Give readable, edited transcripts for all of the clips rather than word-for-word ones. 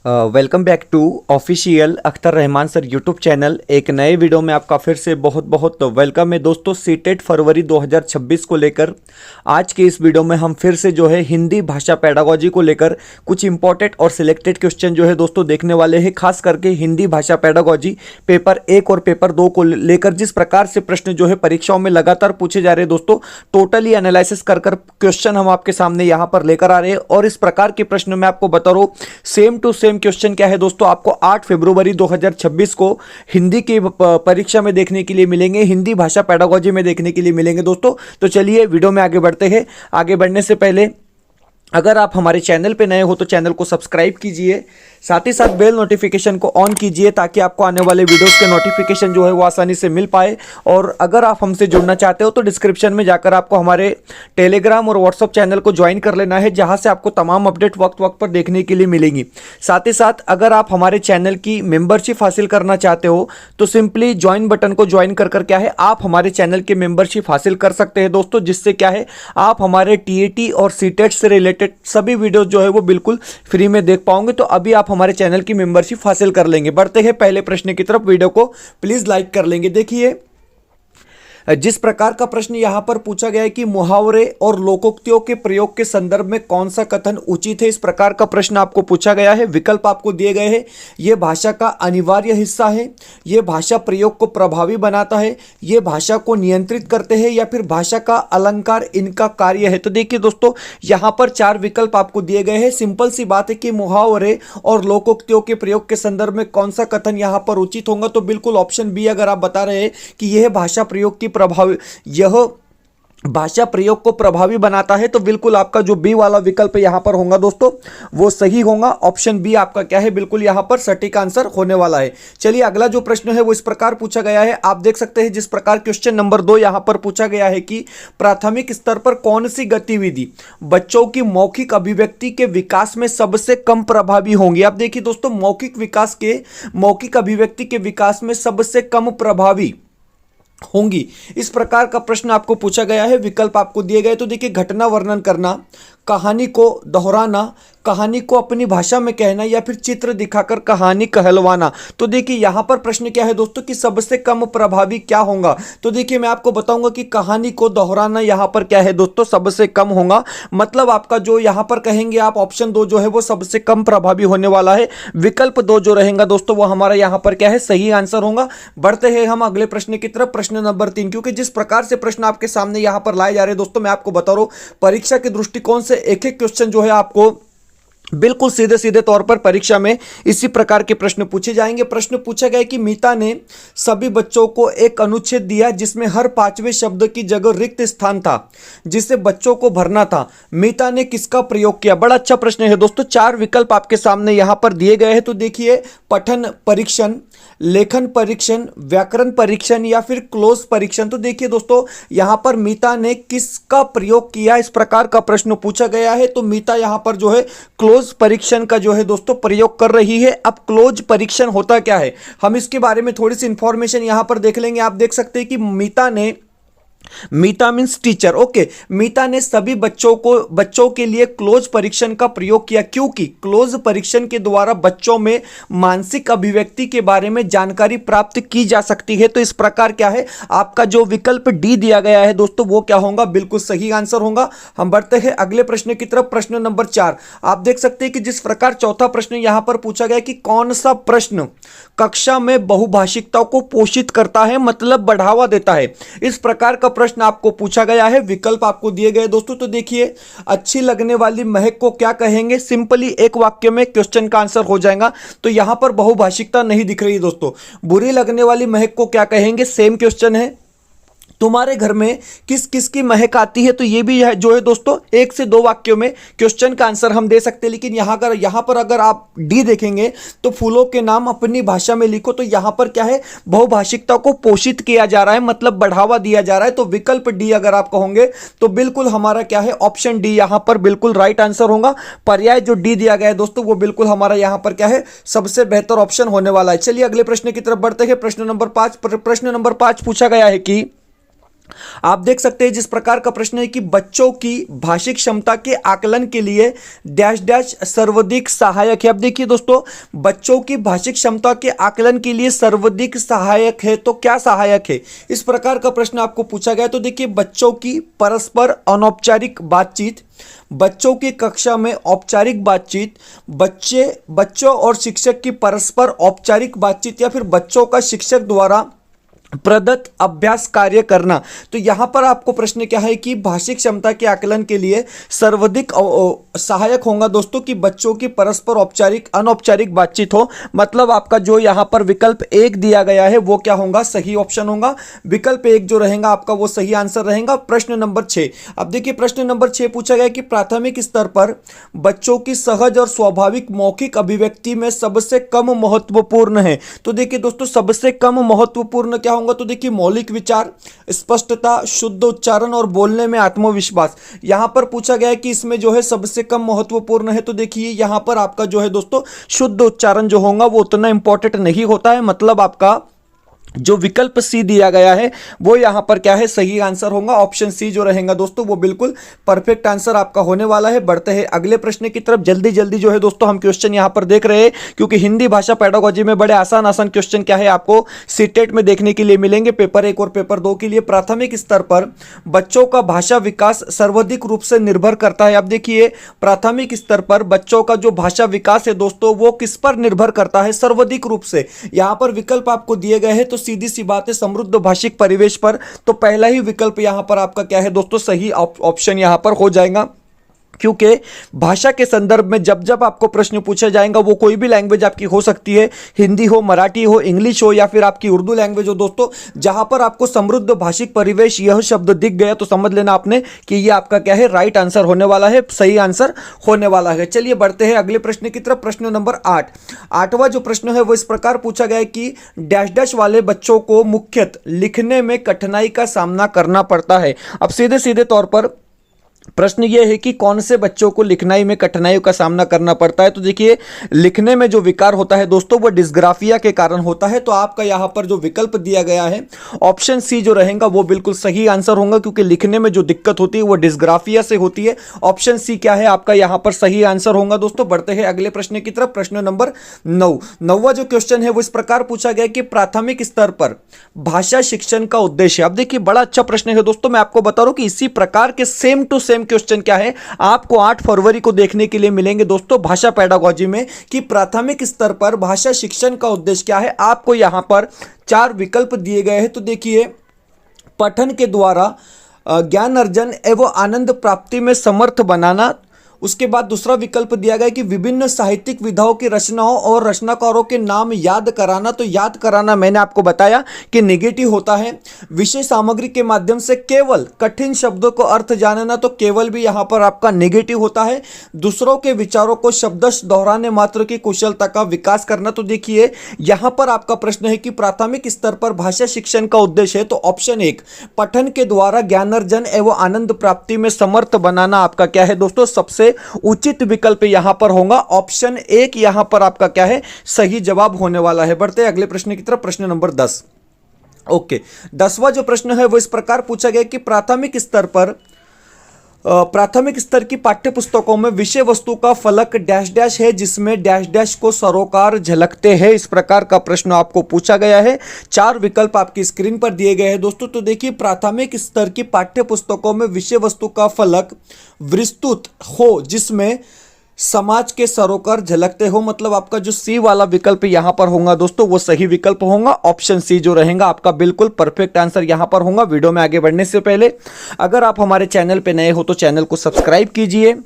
Welcome back to official Akhtar Rahman sir YouTube channel. एक नए video में आपका फिर से बहुत बहुत वेलकम है दोस्तों। सीटेट फरवरी 2026 को लेकर आज के इस वीडियो में हम फिर से जो है हिंदी भाषा पेडागोजी को लेकर कुछ इंपॉर्टेंट और सिलेक्टेड क्वेश्चन जो है दोस्तों देखने वाले हैं। खास करके हिंदी भाषा पेडागोजी पेपर 1 और पेपर 2 को लेकर जिस प्रकार से प्रश्न जो है परीक्षाओं में लगातार पूछे जा रहे हैं दोस्तों, टोटली एनालिसिस कर क्वेश्चन हम आपके सामने यहाँ पर लेकर आ रहे हैं। और इस प्रकार के प्रश्न मैं आपको बता रहा हूँ, सेम टू सेम क्वेश्चन क्या है दोस्तों, आपको 8 फरवरी 2026 को हिंदी की परीक्षा में देखने के लिए मिलेंगे, हिंदी भाषा पेडागोजी में देखने के लिए मिलेंगे दोस्तों। तो चलिए वीडियो में आगे बढ़ते हैं। आगे बढ़ने से पहले अगर आप हमारे चैनल पे नए हो तो चैनल को सब्सक्राइब कीजिए, साथ ही साथ बेल नोटिफिकेशन को ऑन कीजिए ताकि आपको आने वाले वीडियोस के नोटिफिकेशन जो है वो आसानी से मिल पाए। और अगर आप हमसे जुड़ना चाहते हो तो डिस्क्रिप्शन में जाकर आपको हमारे टेलीग्राम और व्हाट्सअप चैनल को ज्वाइन कर लेना है, जहां से आपको तमाम अपडेट वक्त वक्त पर देखने के लिए मिलेंगी। साथ ही साथ अगर आप हमारे चैनल की मेंबरशिप हासिल करना चाहते हो तो सिंपली ज्वाइन बटन को ज्वाइन कर क्या है आप हमारे चैनल की मेंबरशिप हासिल कर सकते हैं दोस्तों, जिससे क्या है आप हमारे टीएटी और सीटेट से रिलेटेड सभी वीडियो जो है वो बिल्कुल फ्री में देख पाओगे। तो अभी आप हमारे चैनल की मेंबरशिप हासिल कर लेंगे। बढ़ते हैं पहले प्रश्न की तरफ, वीडियो को प्लीज लाइक कर लेंगे। देखिए जिस प्रकार का प्रश्न यहां पर पूछा गया है कि मुहावरे और लोकोक्तियों के प्रयोग के संदर्भ में कौन सा कथन उचित है, इस प्रकार का प्रश्न आपको पूछा गया है। विकल्प आपको दिए गए हैं। यह भाषा का अनिवार्य हिस्सा है, यह भाषा प्रयोग को प्रभावी बनाता है, यह भाषा को नियंत्रित करते हैं, या फिर भाषा का अलंकार इनका कार्य है। तो देखिए दोस्तों यहां पर 4 विकल्प आपको दिए गए हैं। सिंपल सी बात है कि मुहावरे और लोकोक्तियों के प्रयोग के संदर्भ में कौन सा कथन यहां पर उचित होगा, तो बिल्कुल ऑप्शन बी अगर आप बता रहे हैं कि यह भाषा प्रयोग की प्रभावी, यह भाषा प्रयोग को प्रभावी बनाता है, तो बिल्कुल आपका जो बी वाला विकल्प यहां पर होगा दोस्तों वो सही होगा। ऑप्शन बी आपका क्या है, बिल्कुल यहां पर सटीक आंसर होने वाला है। चलिए अगला जो प्रश्न है वो इस प्रकार पूछा गया है, आप देख सकते हैं जिस प्रकार क्वेश्चन नंबर 2 यहां पर पूछा गया है कि प्राथमिक स्तर पर कौन सी गतिविधि बच्चों की मौखिक अभिव्यक्ति के विकास में सबसे कम प्रभावी होंगी। आप देखिए दोस्तों मौखिक अभिव्यक्ति के विकास में सबसे कम प्रभावी होंगी, इस प्रकार का प्रश्न आपको पूछा गया है। विकल्प आपको दिए गए तो देखिए घटना वर्णन करना, कहानी को दोहराना, कहानी को अपनी भाषा में कहना, या फिर चित्र दिखाकर कहानी कहलवाना। तो देखिए यहां पर प्रश्न क्या है दोस्तों कि सबसे कम प्रभावी क्या होगा। तो देखिए मैं आपको बताऊंगा कि कहानी को दोहराना यहां पर क्या है दोस्तों सबसे कम होगा। मतलब आपका जो यहां पर कहेंगे आप ऑप्शन 2 जो है वो सबसे कम प्रभावी होने वाला है। विकल्प 2 जो रहेगा दोस्तों वो हमारा यहां पर क्या है सही आंसर होगा। बढ़ते हैं हम अगले प्रश्न की तरफ, प्रश्न नंबर 3। क्योंकि जिस प्रकार से प्रश्न आपके सामने यहां पर लाए जा रहे हैं दोस्तों, मैं आपको बता रहा हूं परीक्षा के दृष्टिकोण से एक एक क्वेश्चन जो है आपको बिल्कुल सीधे सीधे तौर पर परीक्षा में इसी प्रकार के प्रश्न पूछे जाएंगे। प्रश्न पूछा गया कि मीता ने सभी बच्चों को एक अनुच्छेद दिया जिसमें हर 5वें शब्द की जगह रिक्त स्थान था जिसे बच्चों को भरना था। मीता ने किसका प्रयोग किया। बड़ा अच्छा प्रश्न है दोस्तों। 4 विकल्प आपके सामने यहां पर दिए गए हैं। तो देखिए पठन परीक्षण, लेखन परीक्षण, व्याकरण परीक्षण, या फिर क्लोज परीक्षण। तो देखिए दोस्तों यहां पर मीता ने किसका प्रयोग किया, इस प्रकार का प्रश्न पूछा गया है। तो मीता यहां पर जो है क्लोज परीक्षण का जो है दोस्तों प्रयोग कर रही है। अब क्लोज परीक्षण होता क्या है, हम इसके बारे में थोड़ी सी इंफॉर्मेशन यहां पर देख लेंगे। आप देख सकते हैं कि मीता मीन्स टीचर, ओके। मीता ने सभी बच्चों के लिए क्लोज परीक्षण का प्रयोग किया, क्योंकि क्लोज परीक्षण के द्वारा बच्चों में मानसिक अभिव्यक्ति के बारे में जानकारी प्राप्त की जा सकती है। तो इस प्रकार क्या है आपका जो विकल्प डी दिया गया है दोस्तों वो क्या होगा, बिल्कुल सही आंसर होगा। हम बढ़ते हैं अगले प्रश्न की तरफ, प्रश्न नंबर 4। आप देख सकते हैं कि जिस प्रकार चौथा प्रश्न यहां पर पूछा गया कि कौन सा प्रश्न कक्षा में बहुभाषिकता को पोषित करता है, मतलब बढ़ावा देता है, इस प्रकार का प्रश्न आपको पूछा गया है। विकल्प आपको दिए गए दोस्तों। तो देखिए अच्छी लगने वाली महक को क्या कहेंगे, सिंपली एक वाक्य में क्वेश्चन का आंसर हो जाएगा। तो यहां पर बहुभाषिकता नहीं दिख रही दोस्तों। बुरी लगने वाली महक को क्या कहेंगे, सेम क्वेश्चन है। तुम्हारे घर में किस किस की महक आती है, तो ये भी है जो है दोस्तों 1 से 2 वाक्यों में क्वेश्चन का आंसर हम दे सकते हैं। लेकिन यहां पर अगर आप डी देखेंगे तो फूलों के नाम अपनी भाषा में लिखो, तो यहां पर क्या है बहुभाषिकता को पोषित किया जा रहा है, मतलब बढ़ावा दिया जा रहा है। तो विकल्प डी अगर आप कहोगे तो बिल्कुल हमारा क्या है ऑप्शन डी यहां पर बिल्कुल राइट आंसर होगा। पर्याय जो डी दिया गया है दोस्तों वो बिल्कुल हमारा यहां पर क्या है सबसे बेहतर ऑप्शन होने वाला है। चलिए अगले प्रश्न की तरफ बढ़ते हैं, प्रश्न नंबर 5। प्रश्न नंबर 5 पूछा गया है कि आप देख सकते हैं जिस प्रकार का प्रश्न है कि बच्चों की भाषिक क्षमता के आकलन के लिए डैश डैश सर्वाधिक सहायक है। अब देखिए दोस्तों, बच्चों की भाषिक क्षमता के आकलन के लिए सर्वाधिक सहायक है, तो क्या सहायक है, इस प्रकार का प्रश्न आपको पूछा गया। तो देखिए, बच्चों की परस्पर अनौपचारिक बातचीत, बच्चों की कक्षा में औपचारिक बातचीत, बच्चों और शिक्षक की परस्पर औपचारिक बातचीत, या फिर बच्चों का शिक्षक द्वारा प्रदत्त अभ्यास कार्य करना। तो यहां पर आपको प्रश्न क्या है कि भाषिक क्षमता के आकलन के लिए सर्वाधिक सहायक होगा दोस्तों कि बच्चों की परस्पर औपचारिक अनौपचारिक बातचीत हो। मतलब आपका जो यहां पर विकल्प 1 दिया गया है वो क्या होगा, सही ऑप्शन होगा। विकल्प 1 जो रहेगा आपका वो सही आंसर रहेगा। प्रश्न नंबर 6, अब देखिए प्रश्न नंबर 6 पूछा गया कि प्राथमिक स्तर पर बच्चों की सहज और स्वाभाविक मौखिक अभिव्यक्ति में सबसे कम महत्वपूर्ण है। तो देखिए दोस्तों, सबसे कम महत्वपूर्ण क्या होगा, तो देखिए मौलिक विचार, स्पष्टता, शुद्ध उच्चारण और बोलने में आत्मविश्वास। यहां पर पूछा गया है कि इसमें जो है सबसे कम महत्वपूर्ण है। तो देखिए यहां पर आपका जो है दोस्तों शुद्ध उच्चारण जो होगा वो उतना इंपॉर्टेंट नहीं होता है। मतलब आपका जो विकल्प सी दिया गया है वो यहां पर क्या है, सही आंसर होगा। ऑप्शन सी जो रहेगा दोस्तों वो बिल्कुल परफेक्ट आंसर आपका होने वाला है। बढ़ते हैं अगले प्रश्न की तरफ। जल्दी जल्दी जो है दोस्तों हम क्वेश्चन यहां पर देख रहे हैं, क्योंकि हिंदी भाषा पेडागोजी में बड़े आसान आसान क्वेश्चन क्या है आपको सीटेट में देखने के लिए मिलेंगे, पेपर 1 और पेपर 2 के लिए। प्राथमिक स्तर पर बच्चों का भाषा विकास सर्वाधिक रूप से निर्भर करता है। अब देखिए, प्राथमिक स्तर पर बच्चों का जो भाषा विकास है दोस्तों वो किस पर निर्भर करता है, सर्वाधिक रूप से। यहां पर विकल्प आपको दिए गए हैं, तो सीधी सी बात है समृद्ध भाषिक परिवेश पर। तो पहला ही विकल्प यहां पर आपका क्या है दोस्तों, सही ऑप्शन यहां पर हो जाएगा। क्योंकि भाषा के संदर्भ में जब जब आपको प्रश्न पूछा जाएगा, वो कोई भी लैंग्वेज आपकी हो सकती है, हिंदी हो, मराठी हो, इंग्लिश हो, या फिर आपकी उर्दू लैंग्वेज हो दोस्तों, जहां पर आपको समृद्ध भाषिक परिवेश यह शब्द दिख गया तो समझ लेना आपने कि यह आपका क्या है, राइट आंसर होने वाला है, सही आंसर होने वाला है। चलिए बढ़ते हैं अगले प्रश्न की तरफ। प्रश्न नंबर 8, आठवां जो प्रश्न है वो इस प्रकार पूछा गया है कि डैश डैश वाले बच्चों को मुख्यतः लिखने में कठिनाई का सामना करना पड़ता है। अब सीधे सीधे तौर पर प्रश्न यह है कि कौन से बच्चों को लिखनाई में कठिनाइयों का सामना करना पड़ता है। तो देखिए, लिखने में जो विकार होता है दोस्तों वो डिस्ग्राफिया के कारण होता है। तो आपका यहां पर जो विकल्प दिया गया है ऑप्शन सी जो रहेगा वो बिल्कुल सही आंसर होगा, क्योंकि लिखने में जो दिक्कत होती है वो डिस्ग्राफिया से होती है। ऑप्शन सी क्या है आपका यहां पर सही आंसर होगा दोस्तों। बढ़ते हैं अगले प्रश्न की तरफ। प्रश्न नंबर 9, नौवां जो क्वेश्चन है वो इस प्रकार पूछा गया कि प्राथमिक स्तर पर भाषा शिक्षण का उद्देश्य। अब देखिए, बड़ा अच्छा प्रश्न है दोस्तों। मैं आपको बता रहा हूं कि इसी प्रकार के सेम टू सेम क्वेश्चन क्या है आपको 8 फरवरी को देखने के लिए मिलेंगे दोस्तों भाषा पेडागोजी में, कि प्राथमिक स्तर पर भाषा शिक्षण का उद्देश्य क्या है। आपको यहां पर 4 विकल्प दिए गए हैं। तो देखिए, पठन के द्वारा ज्ञान अर्जन एवं आनंद प्राप्ति में समर्थ बनाना। उसके बाद दूसरा विकल्प दिया गया कि विभिन्न साहित्यिक विधाओं की रचनाओं और रचनाकारों के नाम याद कराना। तो याद कराना मैंने आपको बताया कि नेगेटिव होता है। विषय सामग्री के माध्यम से केवल कठिन शब्दों को अर्थ जानना, तो केवल भी यहां पर आपका नेगेटिव होता है। दूसरों के विचारों को शब्दश दोहराने मात्र की कुशलता का विकास करना। तो देखिए, यहां पर आपका प्रश्न है कि प्राथमिक स्तर पर भाषा शिक्षण का उद्देश्य है, तो ऑप्शन 1 पठन के द्वारा ज्ञानार्जन एवं आनंद प्राप्ति में समर्थ बनाना आपका क्या है दोस्तों, सबसे उचित विकल्प यहां पर होगा। ऑप्शन 1 यहां पर आपका क्या है, सही जवाब होने वाला है। बढ़ते हैं अगले प्रश्न की तरफ। प्रश्न नंबर 10। ओके, 10वां जो प्रश्न है वो इस प्रकार पूछा गया कि प्राथमिक स्तर की पाठ्य पुस्तकों में विषय वस्तु का फलक डैश डैश है, जिसमें डैश डैश को सरोकार झलकते हैं। इस प्रकार का प्रश्न आपको पूछा गया है। 4 विकल्प आपकी स्क्रीन पर दिए गए हैं दोस्तों। तो देखिए, प्राथमिक स्तर की पाठ्य पुस्तकों में विषय वस्तु का फलक विस्तृत हो, जिसमें समाज के सरोकार झलकते हो। मतलब आपका जो सी वाला विकल्प यहां पर होगा दोस्तों वो सही विकल्प होगा। ऑप्शन सी जो रहेगा आपका बिल्कुल परफेक्ट आंसर यहां पर होगा। वीडियो में आगे बढ़ने से पहले अगर आप हमारे चैनल पे नए हो तो चैनल को सब्सक्राइब कीजिए,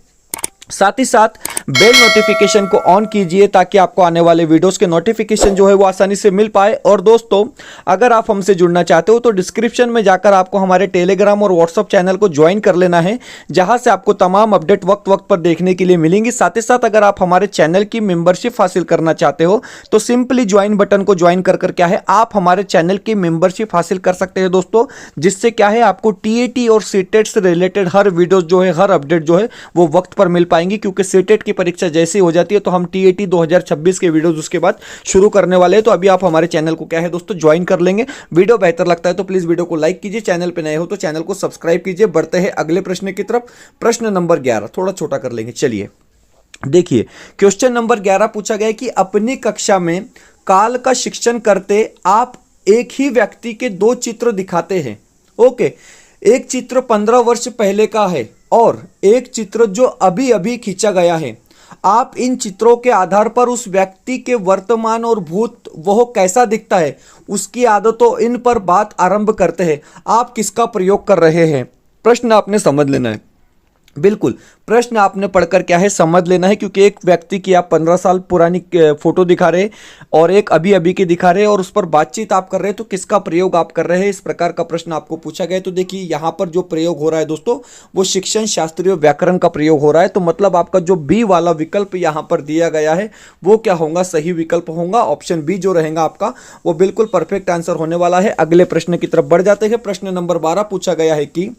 साथ ही साथ बेल नोटिफिकेशन को ऑन कीजिए ताकि आपको आने वाले वीडियोस के नोटिफिकेशन जो है वो आसानी से मिल पाए। और दोस्तों, अगर आप हमसे जुड़ना चाहते हो तो डिस्क्रिप्शन में जाकर आपको हमारे टेलीग्राम और व्हाट्सएप चैनल को ज्वाइन कर लेना है, जहां से आपको तमाम अपडेट वक्त वक्त पर देखने के लिए मिलेंगी। साथ ही साथ अगर आप हमारे चैनल की मेंबरशिप हासिल करना चाहते हो तो सिंपली ज्वाइन बटन को ज्वाइन कर क्या है आप हमारे चैनल की मेंबरशिप हासिल कर सकते हैं दोस्तों, जिससे क्या है आपको टीएटी और सीटेट से रिलेटेड हर वीडियो जो है, हर अपडेट जो है वो वक्त पर मिल पाएंगे, क्योंकि सीटेट की परीक्षा जैसे हो जाती है तो हम टीएटी 2026 के वीडियोस उसके बाद शुरू करने वाले हैं। तो अभी आप हमारे चैनल को क्या है दोस्तों ज्वाइन कर लेंगे। वीडियो बेहतर लगता है तो प्लीज वीडियो को लाइक कीजिए, चैनल पे नए हो तो चैनल को सब्सक्राइब कीजिए। बढ़ते हैं अगले प्रश्न की तरफ। प्रश्न नंबर 11 थोड़ा छोटा कर लेंगे। चलिए देखिए, क्वेश्चन नंबर 11 पूछा गया कि अपनी कक्षा में काल का शिक्षण करते आप एक ही व्यक्ति के दो चित्र दिखाते हैं। ओके, एक चित्र 15 वर्ष पहले का है और एक चित्र जो अभी अभी खींचा गया है। आप इन चित्रों के आधार पर उस व्यक्ति के वर्तमान और भूत वह कैसा दिखता है, उसकी आदतों, इन पर बात आरंभ करते हैं। आप किसका प्रयोग कर रहे हैं? प्रश्न आपने समझ लेना है। बिल्कुल, प्रश्न आपने पढ़कर क्या है समझ लेना है, क्योंकि एक व्यक्ति की आप 15 साल पुरानी फोटो दिखा रहे और एक अभी अभी की दिखा रहे और उस पर बातचीत आप कर रहे हैं, तो किसका प्रयोग आप कर रहे हैं, इस प्रकार का प्रश्न आपको पूछा गया है। तो देखिए यहाँ पर जो प्रयोग हो रहा है दोस्तों वो शिक्षण शास्त्रीय व्याकरण का प्रयोग हो रहा है। तो मतलब आपका जो बी वाला विकल्प यहाँ पर दिया गया है वो क्या होगा, सही विकल्प होगा। ऑप्शन बी जो रहेगा आपका वो बिल्कुल परफेक्ट आंसर होने वाला है। अगले प्रश्न की तरफ बढ़ जाते हैं। प्रश्न नंबर 12 पूछा गया है कि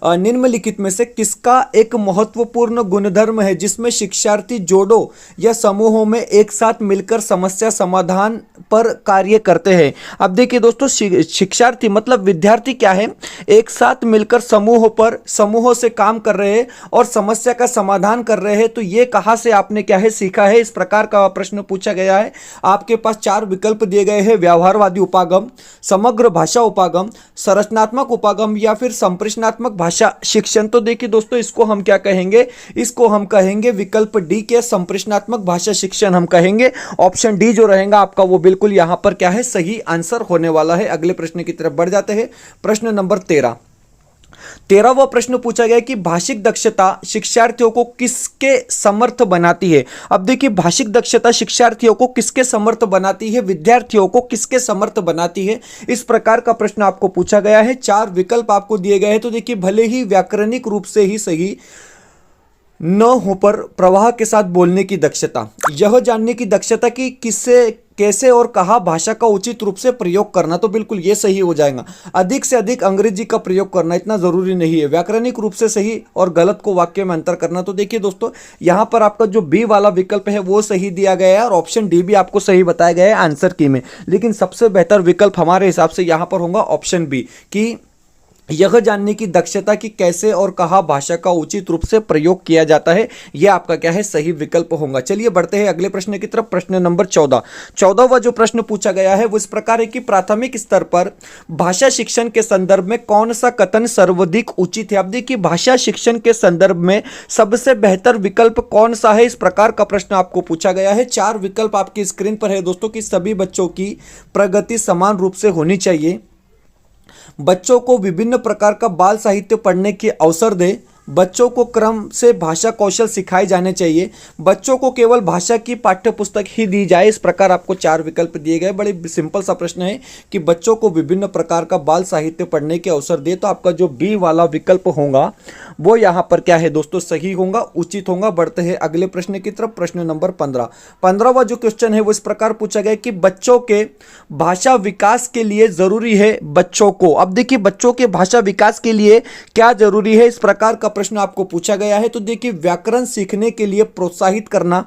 निम्नलिखित में से किसका एक महत्वपूर्ण गुणधर्म है जिसमें शिक्षार्थी जोड़ों या समूहों में एक साथ मिलकर समस्या समाधान पर कार्य करते हैं। अब देखिए दोस्तों, शिक्षार्थी मतलब विद्यार्थी क्या है, एक साथ मिलकर समूहों से काम कर रहे हैं और समस्या का समाधान कर रहे हैं। तो ये कहाँ से आपने क्या है सीखा है, इस प्रकार का प्रश्न पूछा गया है। आपके पास 4 विकल्प दिए गए हैं, व्यवहारवादी उपागम, समग्र भाषा उपागम, संरचनात्मक उपागम या फिर संप्रेषणात्मक भाषा शिक्षण। तो देखिए दोस्तों, इसको हम क्या कहेंगे, इसको हम कहेंगे विकल्प डी के संप्रेषणात्मक भाषा शिक्षण हम कहेंगे। ऑप्शन डी जो रहेगा आपका वो बिल्कुल यहां पर क्या है सही आंसर होने वाला है। अगले प्रश्न की तरफ बढ़ जाते हैं। प्रश्न नंबर 13वां प्रश्न पूछा गया कि भाषिक दक्षता शिक्षार्थियों को किसके समर्थ बनाती है। अब देखिए, भाषिक दक्षता शिक्षार्थियों को किसके समर्थ बनाती है, विद्यार्थियों को किसके समर्थ बनाती है, इस प्रकार का प्रश्न आपको पूछा गया है। 4 विकल्प आपको दिए गए हैं। तो देखिए, भले ही व्याकरणिक रूप से ही सही न हो पर प्रवाह के साथ बोलने की दक्षता, यह जानने की दक्षता कि किससे कैसे और कहा भाषा का उचित रूप से प्रयोग करना, तो बिल्कुल ये सही हो जाएगा। अधिक से अधिक अंग्रेजी का प्रयोग करना इतना जरूरी नहीं है। व्याकरणिक रूप से सही और गलत को वाक्य में अंतर करना। तो देखिए दोस्तों, यहां पर आपका जो बी वाला विकल्प है वो सही दिया गया है और ऑप्शन डी भी आपको सही बताया गया है आंसर की में। लेकिन सबसे बेहतर विकल्प हमारे हिसाब से यहां पर होगा ऑप्शन बी कि यह जानने की दक्षता कि कैसे और कहाँ भाषा का उचित रूप से प्रयोग किया जाता है, यह आपका क्या है सही विकल्प होगा। चलिए बढ़ते हैं अगले प्रश्न की तरफ। प्रश्न नंबर 14वां जो प्रश्न पूछा गया है वो इस प्रकार है कि प्राथमिक स्तर पर भाषा शिक्षण के संदर्भ में कौन सा कथन सर्वाधिक उचित है। अब देखिए, भाषा शिक्षण के संदर्भ में सबसे बेहतर विकल्प कौन सा है, इस प्रकार का प्रश्न आपको पूछा गया है। 4 विकल्प आपकी स्क्रीन पर है दोस्तों कि सभी बच्चों की प्रगति समान रूप से होनी चाहिए, बच्चों को विभिन्न प्रकार का बाल साहित्य पढ़ने के अवसर दे, बच्चों को क्रम से भाषा कौशल सिखाए जाने चाहिए, बच्चों को केवल भाषा की पाठ्य पुस्तक ही दी जाए। इस प्रकार आपको 4 विकल्प दिए गए। बड़े सिंपल सा प्रश्न है कि बच्चों को विभिन्न प्रकार का बाल साहित्य पढ़ने के अवसर दे। तो आपका जो बी वाला विकल्प होगा वो यहाँ पर क्या है दोस्तों सही होगा, उचित होगा। बढ़ते हैं अगले प्रश्न की तरफ। प्रश्न नंबर 15वां जो क्वेश्चन है वो इस प्रकार पूछा गया कि बच्चों के भाषा विकास के लिए जरूरी है बच्चों को। अब देखिए, बच्चों के भाषा विकास के लिए क्या जरूरी है, इस प्रकार का प्रश्न आपको पूछा गया है। तो देखिए, व्याकरण सीखने के लिए प्रोत्साहित करना,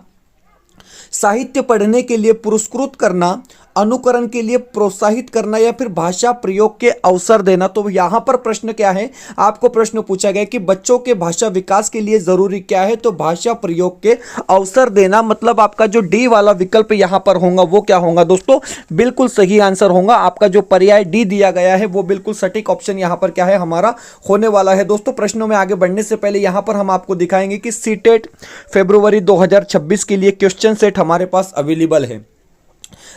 साहित्य पढ़ने के लिए पुरस्कृत करना, अनुकरण के लिए प्रोत्साहित करना या फिर भाषा प्रयोग के अवसर देना। तो यहां पर प्रश्न क्या है, आपको प्रश्न पूछा गया कि बच्चों के भाषा विकास के लिए जरूरी क्या है, तो भाषा प्रयोग के अवसर देना। मतलब आपका जो डी वाला विकल्प यहां पर होगा वो क्या होगा दोस्तों, बिल्कुल सही आंसर होगा। आपका जो पर्याय डी दिया गया है वो बिल्कुल सटीक ऑप्शन यहां पर क्या है हमारा होने वाला है। दोस्तों, प्रश्नों में आगे बढ़ने से पहले यहां पर हम आपको दिखाएंगे कि सीटेट फरवरी 2026 के लिए क्वेश्चन सेट हमारे पास अवेलेबल है।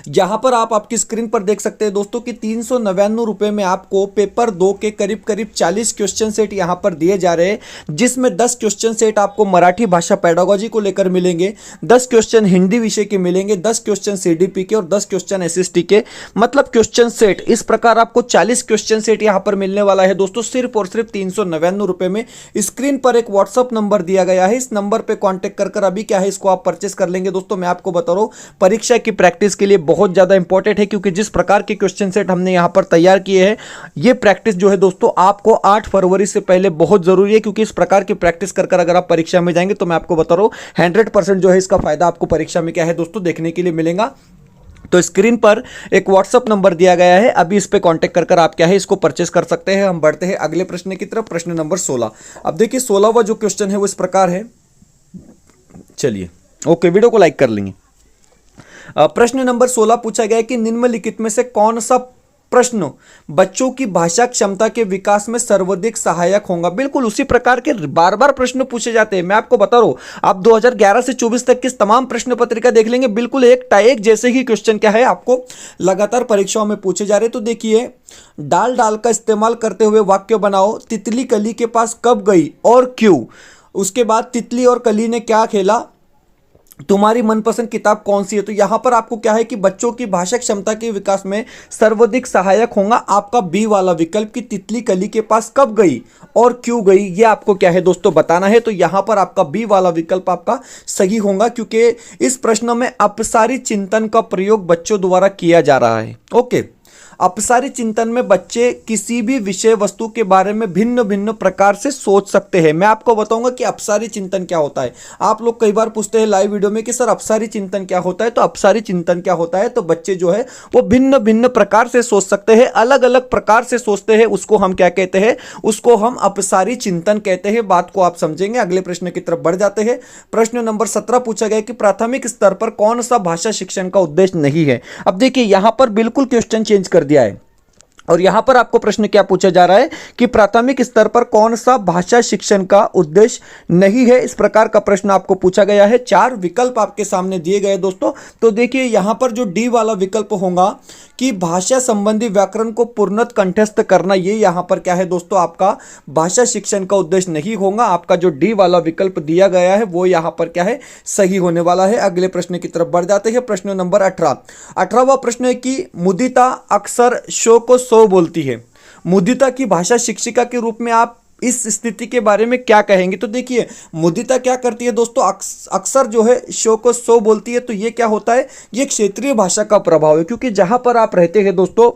जहां पर आप आपकी स्क्रीन पर देख सकते हैं दोस्तों कि 399 रुपए में आपको पेपर 2 के करीब करीब 40 क्वेश्चन सेट यहां पर दिए जा रहे हैं, जिसमें 10 क्वेश्चन सेट आपको मराठी भाषा पेडागोजी को लेकर मिलेंगे, 10 क्वेश्चन हिंदी विषय के मिलेंगे, 10 क्वेश्चन सीडीपी के और 10 क्वेश्चन एसएसटी के। मतलब क्वेश्चन सेट इस प्रकार आपको 40 क्वेश्चन सेट यहां पर मिलने वाला है दोस्तों, सिर्फ और सिर्फ 399 रुपए में। स्क्रीन पर एक व्हाट्सअप नंबर दिया गया है, इस नंबर पर कॉन्टेक्ट कर अभी क्या है इसको आप परचेस कर लेंगे। दोस्तों, मैं आपको बता रहा हूं, परीक्षा की प्रैक्टिस के लिए बहुत ज़्यादा इंपॉर्टेंट है, क्योंकि जिस प्रकार के क्वेश्चन सेट हमने यहाँ पर तैयार किए हैं, ये प्रैक्टिस जो है दोस्तों आपको 8 फरवरी से पहले बहुत ज़रूरी है, क्योंकि इस प्रकार की प्रैक्टिस कर कर अगर आप परीक्षा में जाएंगे तो मैं आपको बता रहा हूँ 100% जो है इसका फायदा आपको परीक्षा में क्या है दोस्तों देखने के लिए मिलेगा। तो स्क्रीन पर एक व्हाट्सअप नंबर दिया गया है, अभी इस पे कांटेक्ट कर आप क्या है इसको परचेस कर सकते हैं। हम बढ़ते हैं अगले प्रश्न की तरफ, प्रश्न नंबर 16। अब देखिए 16वां जो क्वेश्चन है वो इस प्रकार है, चलिए ओके वीडियो को लाइक कर लेंगे। प्रश्न नंबर 16 पूछा गया है कि निम्नलिखित में से कौन सा प्रश्न बच्चों की भाषा क्षमता के विकास में सर्वाधिक सहायक होगा। बिल्कुल उसी प्रकार के बार बार प्रश्न पूछे जाते हैं, मैं आपको बता रहा हूं। आप 2011 से 24 तक की तमाम प्रश्न पत्रिका देख लेंगे, बिल्कुल एक जैसे ही क्वेश्चन क्या है आपको लगातार परीक्षाओं में पूछे जा रहे। तो देखिए, डाल डाल का इस्तेमाल करते हुए वाक्य बनाओ। तितली कली के पास कब गई और क्यों। उसके बाद तितली और कली ने क्या खेला, तुम्हारी मनपसंद किताब कौन सी है। तो यहां पर आपको क्या है कि बच्चों की भाषा क्षमता के विकास में सर्वाधिक सहायक होगा आपका बी वाला विकल्प कि तितली कली के पास कब गई और क्यों गई, ये आपको क्या है दोस्तों बताना है। तो यहां पर आपका बी वाला विकल्प आपका सही होगा, क्योंकि इस प्रश्न में अपसारी चिंतन का प्रयोग बच्चों द्वारा किया जा रहा है। ओके, अपसारी चिंतन में बच्चे किसी भी विषय वस्तु के बारे में भिन्न भिन्न प्रकार से सोच सकते हैं। मैं आपको बताऊंगा कि अपसारी चिंतन क्या होता है। आप लोग कई बार पूछते हैं लाइव वीडियो में कि सर अपसारी चिंतन क्या होता है। तो अपसारी चिंतन क्या होता है, तो बच्चे जो है वो भिन्न भिन्न प्रकार से सोच सकते हैं, अलग अलग प्रकार से सोचते हैं, उसको हम क्या कहते हैं, उसको हम अपसारी चिंतन कहते हैं। बात को आप समझेंगे। अगले प्रश्न की तरफ बढ़ जाते हैं। प्रश्न नंबर 17 पूछा गया कि प्राथमिक स्तर पर कौन सा भाषा शिक्षण का उद्देश्य नहीं है। अब देखिए यहां पर बिल्कुल क्वेश्चन चेंज कर दिया है और यहां पर आपको प्रश्न क्या पूछा जा रहा है कि प्राथमिक स्तर पर कौन सा भाषा शिक्षण का उद्देश्य नहीं है। इस प्रकार का प्रश्न आपको पूछा गया है। 4 विकल्प आपके सामने दिए गए दोस्तों। तो देखिए यहां पर जो डी वाला विकल्प होगा कि भाषा संबंधी व्याकरण को पूर्णत कंठस्थ करना, ये यहां पर क्या है दोस्तों आपका भाषा शिक्षण का उद्देश्य नहीं होगा। आपका जो डी वाला विकल्प दिया गया है वो यहां पर क्या है सही होने वाला है। अगले प्रश्न की तरफ बढ़ जाते हैं। प्रश्न नंबर 18वां प्रश्न है कि मुदिता अक्सर शो को सो बोलती है। मुदिता की भाषा शिक्षिका के रूप में आप इस स्थिति के बारे में क्या कहेंगे। तो देखिए मुदिता क्या करती है दोस्तों, अक्सर जो है शो को सो बोलती है। तो ये क्या होता है, ये क्षेत्रीय भाषा का प्रभाव है, क्योंकि जहां पर आप रहते हैं दोस्तों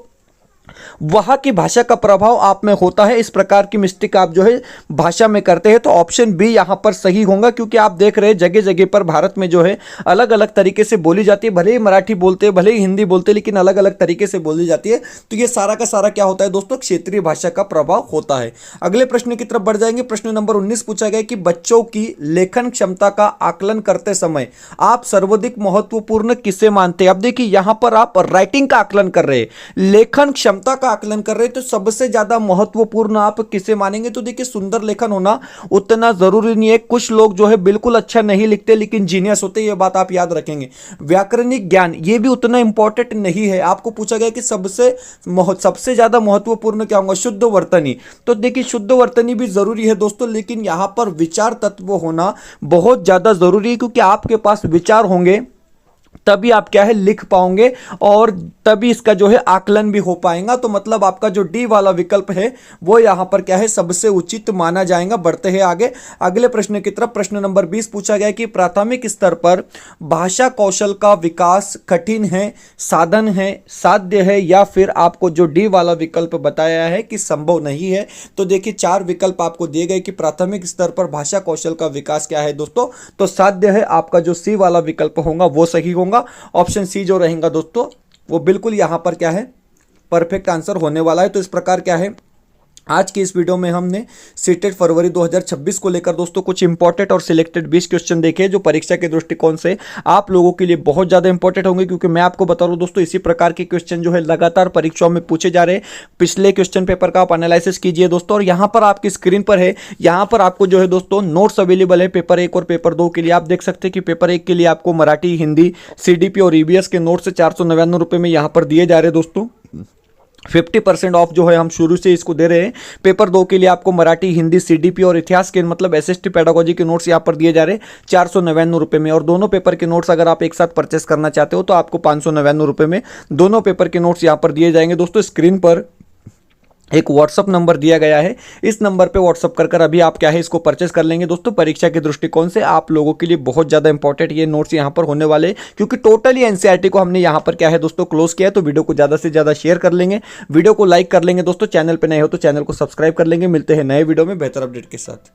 वहां की भाषा का प्रभाव आप में होता है। इस प्रकार की मिस्टेक आप जो है भाषा में करते हैं। तो ऑप्शन बी यहां पर सही होगा, क्योंकि आप देख रहे हैं जगह जगह पर भारत में जो है अलग अलग तरीके से बोली जाती है। भले ही मराठी बोलते हैं, भले ही हिंदी बोलते हैं, लेकिन अलग अलग तरीके से बोली जाती है। तो ये सारा का सारा क्या होता है दोस्तों, क्षेत्रीय भाषा का प्रभाव होता है। अगले प्रश्न की तरफ बढ़ जाएंगे। प्रश्न नंबर 19 पूछा गया कि बच्चों की लेखन क्षमता का आकलन करते समय आप सर्वाधिक महत्वपूर्ण किसे मानते हैं। अब देखिए यहां पर आप राइटिंग का आकलन कर रहे हैं, लेखन क्षमता का आकलन कर रहे हैं, तो सबसे ज्यादा महत्वपूर्ण आप किसे मानेंगे। तो देखिए सुंदर लेखन होना उतना जरूरी नहीं है। कुछ लोग जो है बिल्कुल अच्छा नहीं लिखते लेकिन जीनियस होते, ये बात आप याद रखेंगे। व्याकरणिक ज्ञान ये भी उतना इंपॉर्टेंट नहीं है। आपको पूछा गया कि सबसे ज्यादा महत्वपूर्ण क्या होगा, शुद्ध वर्तनी। तो देखिए शुद्ध वर्तनी भी जरूरी है दोस्तों, लेकिन यहां पर विचार तत्व होना बहुत ज्यादा जरूरी है, क्योंकि आपके पास विचार होंगे तभी आप क्या है लिख पाओगे और तभी इसका जो है आकलन भी हो पाएगा। तो मतलब आपका जो डी वाला विकल्प है वो यहां पर क्या है सबसे उचित माना जाएगा। बढ़ते हैं आगे अगले प्रश्न की तरफ। प्रश्न नंबर 20 पूछा गया कि प्राथमिक स्तर पर भाषा कौशल का विकास कठिन है, साधन है, साध्य है, या फिर आपको जो डी वाला विकल्प बताया है कि संभव नहीं है। तो देखिए 4 विकल्प आपको दिए गए कि प्राथमिक स्तर पर भाषा कौशल का विकास क्या है दोस्तों, तो साध्य है। आपका जो सी वाला विकल्प होगा वो सही होगा। ऑप्शन सी जो रहेगा दोस्तों वो बिल्कुल यहां पर क्या है परफेक्ट आंसर होने वाला है। तो इस प्रकार क्या है आज की इस वीडियो में हमने सीटेट फरवरी 2026 को लेकर दोस्तों कुछ इंपॉर्टेंट और सिलेक्टेड 20 क्वेश्चन देखे जो परीक्षा के दृष्टिकोण से आप लोगों के लिए बहुत ज़्यादा इंपॉर्टेंट होंगे, क्योंकि मैं आपको बता रहा हूं दोस्तों इसी प्रकार के क्वेश्चन जो है लगातार परीक्षाओं में पूछे जा रहे हैं। पिछले क्वेश्चन पेपर का आप एनालिसिस कीजिए दोस्तों, और यहाँ पर आपकी स्क्रीन पर है, यहाँ पर आपको जो है दोस्तों नोट्स अवेलेबल है पेपर 1 और पेपर 2 के लिए। आप देख सकते हैं कि पेपर 1 के लिए आपको मराठी, हिंदी, CDP और EBS के नोट्स से 499 रुपये में यहाँ पर दिए जा रहे हैं दोस्तों। 50% ऑफ जो है हम शुरू से इसको दे रहे हैं। पेपर 2 के लिए आपको मराठी, हिंदी, CDP और इतिहास के मतलब SST पेडागोजी के नोट्स यहाँ पर दिए जा रहे हैं 499 रुपये में। और दोनों पेपर के नोट्स अगर आप एक साथ परचेस करना चाहते हो तो आपको 599 रुपये में दोनों पेपर के नोट्स यहाँ पर दिए जाएंगे दोस्तों। स्क्रीन पर एक व्हाट्सअप नंबर दिया गया है, इस नंबर पे व्हाट्सअप कर अभी आप क्या है इसको परचेस कर लेंगे। दोस्तों परीक्षा के दृष्टिकोण से आप लोगों के लिए बहुत ज़्यादा इंपॉर्टेंट ये नोट्स यहाँ पर होने वाले हैं, क्योंकि टोटली एनसीईआरटी को हमने यहाँ पर क्या है दोस्तों क्लोज किया है। तो वीडियो को ज़्यादा से ज़्यादा शेयर कर लेंगे, वीडियो को लाइक कर लेंगे। दोस्तों चैनल पर नए हो तो चैनल को सब्सक्राइब कर लेंगे। मिलते हैं नए वीडियो में बेहतर अपडेट के साथ।